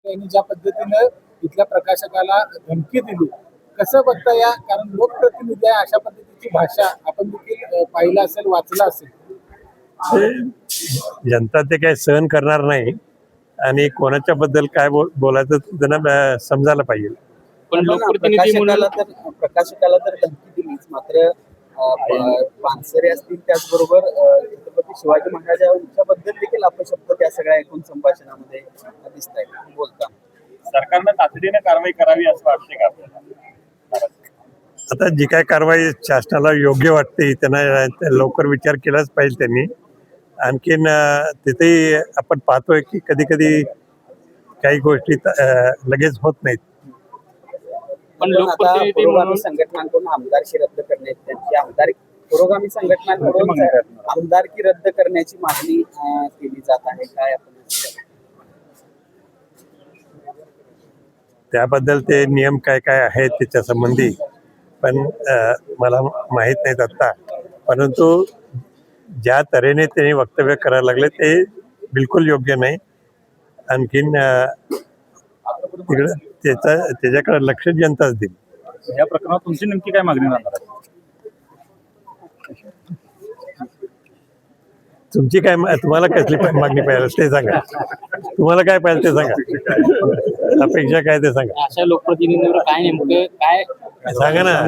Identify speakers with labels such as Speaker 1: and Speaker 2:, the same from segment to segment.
Speaker 1: त्यांनी ज्या पद्धतीनं इथल्या प्रकाशकाला धमकी दिली, कसं बघता या? कारण लोकप्रतिनिधी आहे, अशा पद्धतीची भाषा आपण देखील पाहिलं असेल, वाचलं असेल.
Speaker 2: जनता ते काही सहन करणार नाही आणि कोणाच्या बद्दल काय बोलायचं त्यांना समजायला पाहिजे.
Speaker 3: पण लोकप्रतिनिधी प्रकाशकाला तर धमकी दिलीच, मात्र पानसरे असतील त्याचबरोबर छत्रपती शिवाजी महाराजांच्याबद्दल देखील अपशब्द त्या सगळ्या एकूण संभाषणामध्ये दिसत आहेत बोलता.
Speaker 4: सरकारनं तातडीने कारवाई करावी असं वाटते का आपल्याला?
Speaker 2: आता जी काय कारवाई शासनाला योग्य वाटते त्यांना लवकर विचार केलाच पाहिजे त्यांनी. आणखीन तिथेही आपण पाहतोय की कधी कधी काही गोष्टी लगेच होत नाहीत.
Speaker 3: पण पुरोगामी संघटनांकडून आमदारकी रद्द करण्याची, त्यांची आमदार पुरोगामी संघटनांकडून आमदारकी रद्द करण्याची मागणी केली जात आहे. काय आपण
Speaker 2: त्याबद्दल ते नियम काय काय आहेत त्याच्या संबंधी पण मला माहीत नाहीत आता. परंतु ज्या तऱ्हेने त्यांनी वक्तव्य करायला लागले ते बिलकुल योग्य नाही. आणखीन तिकडं त्याच्याकडे लक्ष जनताच देईल.
Speaker 4: या प्रकरणात तुमची नेमकी काय मागणी राहणार आहे?
Speaker 2: तुमची काय तुम्हाला कसली मागणी पाहिजे ते सांगा. तुम्हाला काय पाहिजे ते सांगा. अपेक्षा काय ते सांगा.
Speaker 3: अशा लोकप्रतिनिधींवर काय नेमकं काय
Speaker 2: सांगा ना.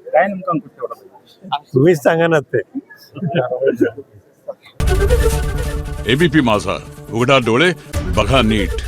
Speaker 4: काय नेमकं अंकुश ठेवला
Speaker 2: तुम्हीच सांगा ना ते.
Speaker 5: एबीपी माझा, उघडा डोळे बघा नीट.